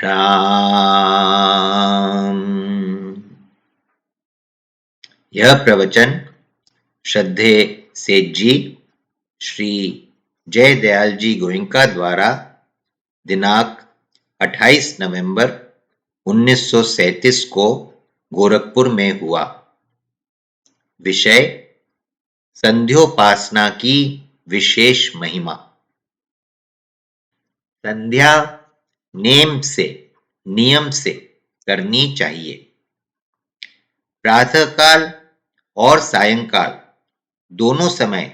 राम। यह प्रवचन श्रद्धेय सेठ जी श्री जय दयाल जी गोयनका द्वारा दिनांक 28 नवंबर 1937 को गोरखपुर में हुआ। विषय संध्योपासना की विशेष महिमा। संध्या नियम से करनी चाहिए। प्रातःकाल और सायंकाल दोनों समय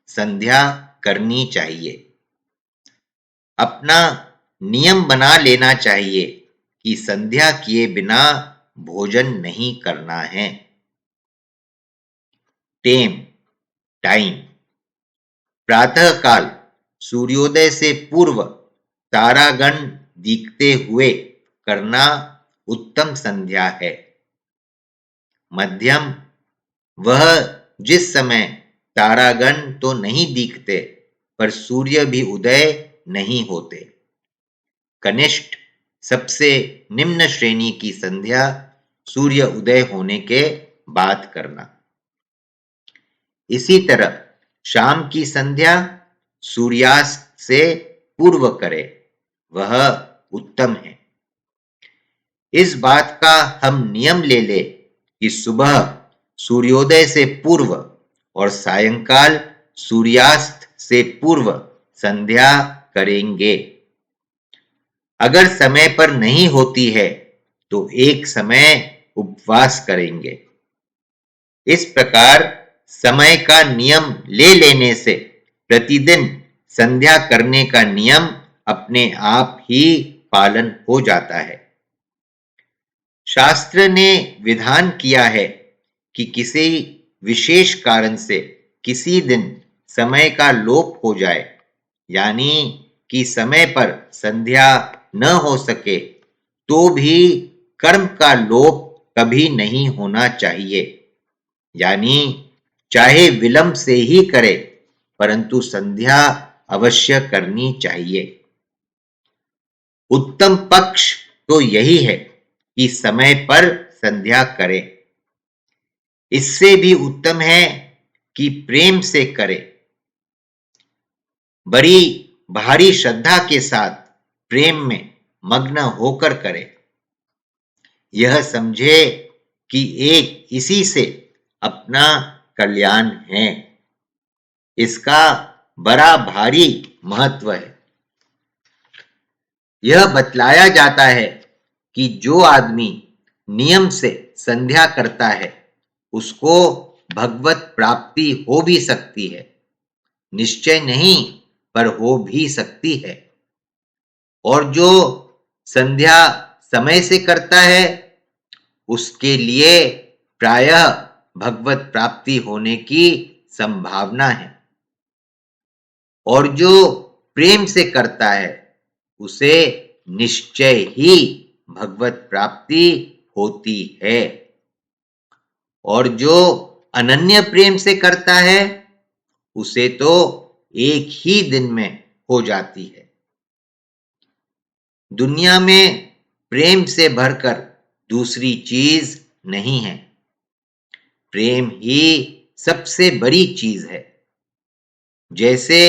संध्या करनी चाहिए। अपना नियम बना लेना चाहिए कि संध्या किए बिना भोजन नहीं करना है। टाइम प्रातःकाल सूर्योदय से पूर्व तारागण दिखते हुए करना उत्तम संध्या है। मध्यम वह जिस समय तारागण तो नहीं दिखते पर सूर्य भी उदय नहीं होते। कनिष्ठ सबसे निम्न श्रेणी की संध्या सूर्य उदय होने के बाद करना। इसी तरह शाम की संध्या सूर्यास्त से पूर्व करे, वह उत्तम है। इस बात का हम नियम ले ले कि सुबह सूर्योदय से पूर्व और सायंकाल सूर्यास्त से पूर्व संध्या करेंगे। अगर समय पर नहीं होती है तो एक समय उपवास करेंगे। इस प्रकार समय का नियम ले लेने से प्रतिदिन संध्या करने का नियम अपने आप ही पालन हो जाता है। शास्त्र ने विधान किया है कि किसी विशेष कारण से किसी दिन समय का लोप हो जाए, यानी कि समय पर संध्या न हो सके, तो भी कर्म का लोप कभी नहीं होना चाहिए। यानी चाहे विलंब से ही करे, परंतु संध्या अवश्य करनी चाहिए। उत्तम पक्ष तो यही है कि समय पर संध्या करें। इससे भी उत्तम है कि प्रेम से करे। बड़ी भारी श्रद्धा के साथ प्रेम में मग्न होकर करे। यह समझे कि एक इसी से अपना कल्याण है। इसका बड़ा भारी महत्व है। यह बतलाया जाता है कि जो आदमी नियम से संध्या करता है उसको भगवत प्राप्ति हो भी सकती है। निश्चय नहीं, पर हो भी सकती है। और जो संध्या समय से करता है उसके लिए प्रायः भगवत प्राप्ति होने की संभावना है। और जो प्रेम से करता है उसे निश्चय ही भगवत प्राप्ति होती है। और जो अनन्य प्रेम से करता है उसे तो एक ही दिन में हो जाती है। दुनिया में प्रेम से भरकर दूसरी चीज नहीं है। प्रेम ही सबसे बड़ी चीज है। जैसे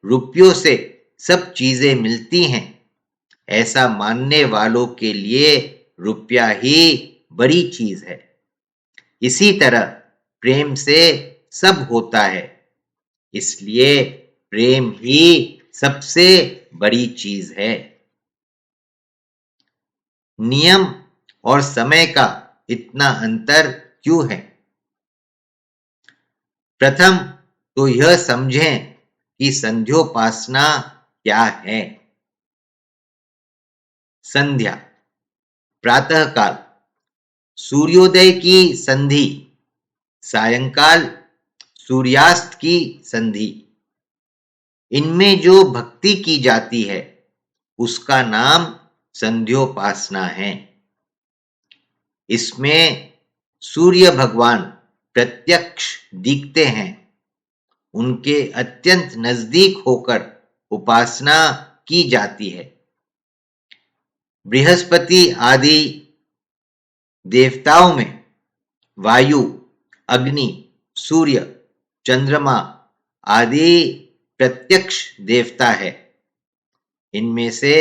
रुपयों से सब चीजें मिलती हैं, ऐसा मानने वालों के लिए रुपया ही बड़ी चीज है। इसी तरह प्रेम से सब होता है, इसलिए प्रेम ही सबसे बड़ी चीज है। नियम और समय का इतना अंतर क्यों है? प्रथम तो यह समझें कि संध्योपासना क्या है। संध्या प्रातःकाल सूर्योदय की संधि, सायंकाल सूर्यास्त की संधि। इनमें जो भक्ति की जाती है उसका नाम संध्योपासना है। इसमें सूर्य भगवान प्रत्यक्ष दिखते हैं। उनके अत्यंत नजदीक होकर उपासना की जाती है। बृहस्पति आदि देवताओं में वायु, अग्नि, सूर्य, चंद्रमा आदि प्रत्यक्ष देवता है। इनमें से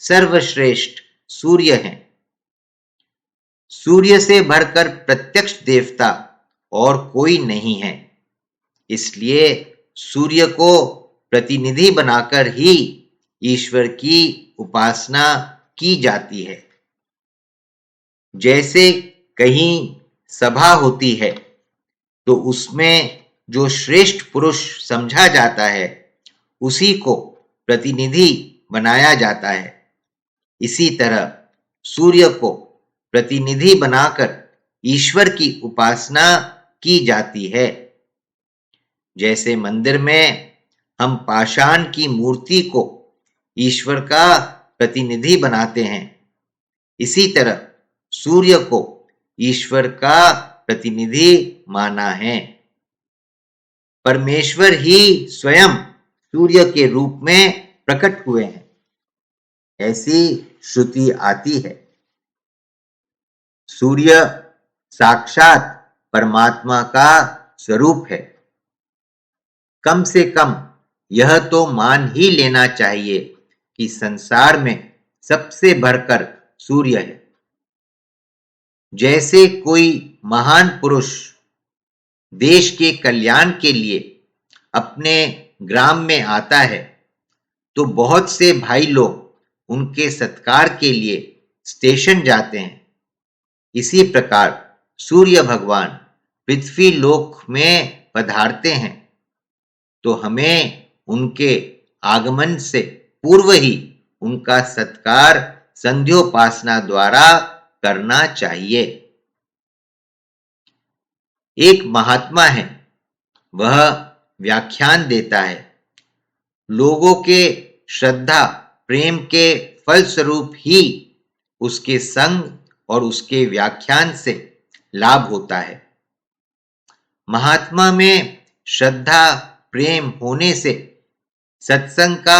सर्वश्रेष्ठ सूर्य हैं। सूर्य से बढ़कर प्रत्यक्ष देवता और कोई नहीं है। इसलिए सूर्य को प्रतिनिधि बनाकर ही ईश्वर की उपासना की जाती है। जैसे कहीं सभा होती है तो उसमें जो श्रेष्ठ पुरुष समझा जाता है उसी को प्रतिनिधि बनाया जाता है। इसी तरह सूर्य को प्रतिनिधि बनाकर ईश्वर की उपासना की जाती है। जैसे मंदिर में हम पाषाण की मूर्ति को ईश्वर का प्रतिनिधि बनाते हैं, इसी तरह सूर्य को ईश्वर का प्रतिनिधि माना है। परमेश्वर ही स्वयं सूर्य के रूप में प्रकट हुए हैं, ऐसी श्रुति आती है। सूर्य साक्षात परमात्मा का स्वरूप है। कम से कम यह तो मान ही लेना चाहिए कि संसार में सबसे बढ़कर सूर्य है। जैसे कोई महान पुरुष देश के कल्याण के लिए अपने ग्राम में आता है तो बहुत से भाई लोग उनके सत्कार के लिए स्टेशन जाते हैं। इसी प्रकार सूर्य भगवान पृथ्वी लोक में पधारते हैं तो हमें उनके आगमन से पूर्व ही उनका सत्कार संध्योपासना द्वारा करना चाहिए। एक महात्मा है, वह व्याख्यान देता है। लोगों के श्रद्धा प्रेम के फलस्वरूप ही उसके संग और उसके व्याख्यान से लाभ होता है। महात्मा में श्रद्धा प्रेम होने से सत्संग का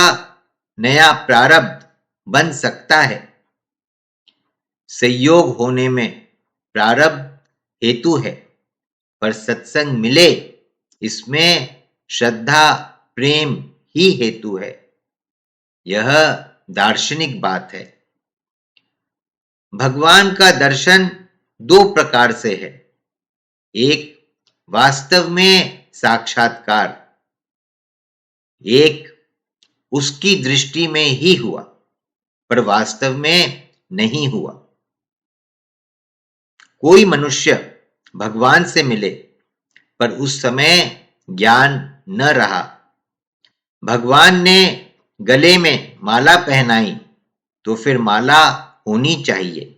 नया प्रारब्ध बन सकता है। संयोग होने में प्रारब्ध हेतु है, पर सत्संग मिले इसमें श्रद्धा प्रेम ही हेतु है। यह दार्शनिक बात है। भगवान का दर्शन दो प्रकार से है। एक वास्तव में साक्षात्कार, एक उसकी दृष्टि में ही हुआ पर वास्तव में नहीं हुआ। कोई मनुष्य भगवान से मिले पर उस समय ज्ञान न रहा। भगवान ने गले में माला पहनाई तो फिर माला होनी चाहिए।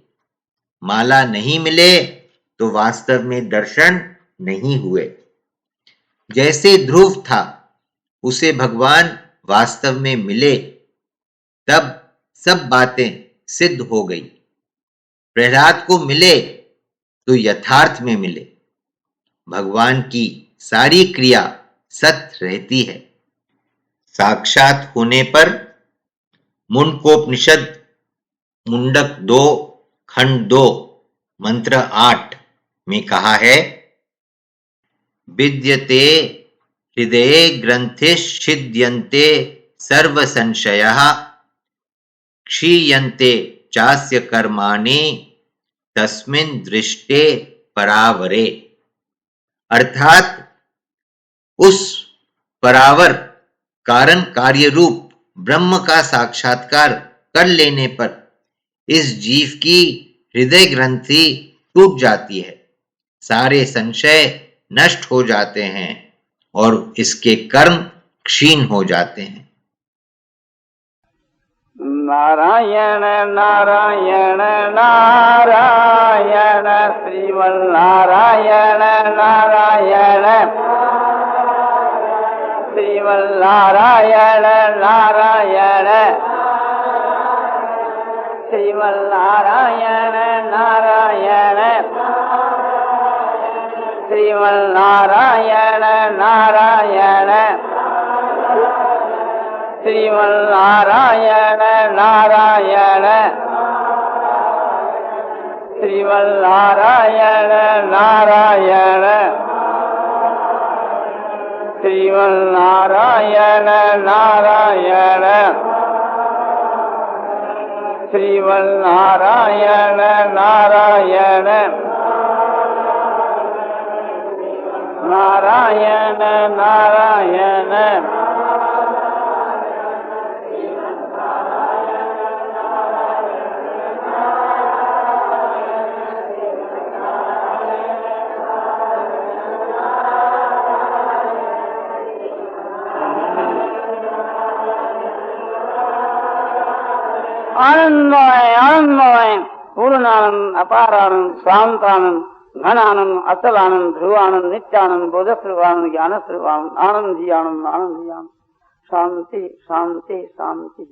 माला नहीं मिले तो वास्तव में दर्शन नहीं हुए। जैसे ध्रुव था, उसे भगवान वास्तव में मिले तब सब बातें सिद्ध हो गई। प्रहलाद को मिले तो यथार्थ में मिले। भगवान की सारी क्रिया सत्य रहती है। साक्षात होने पर मुंडकोपनिषद मुंडक 2 खंड 2 मंत्र 8 में कहा है, विद्यते हृदये ग्रंथिश्छिद्यन्ते सर्व संशयः क्षीयन्ते चास्य कर्माणि तस्मिन् दृष्टे परावरे। अर्थात उस परावर कारण कार्य रूप ब्रह्म का साक्षात्कार कर लेने पर इस जीव की हृदय ग्रंथि टूट जाती है, सारे संशय नष्ट हो जाते हैं और इसके कर्म क्षीण हो जाते हैं। नारायण नारायण नारायण श्रीमन्नारायण नारायण श्रीमन्नारायण नारायण श्रीमन्नारायण नारायण श्रीमन्नारायण नारायण श्रीमन्नारायण नारायण श्रीमन्नारायण नारायण श्रीमन्नारायण नारायण श्रीमन्नारायण नारायण नारायण नारायण आनंदमय आनंदमय पूर्णानंद अपारानंद शांतानंद घनानंद अचलानंद ध्रुवानंद नित्यानंद बोधस्वरूपानंद ज्ञान स्वरूपानंद आनंद ही आनंद शांति शांति शांति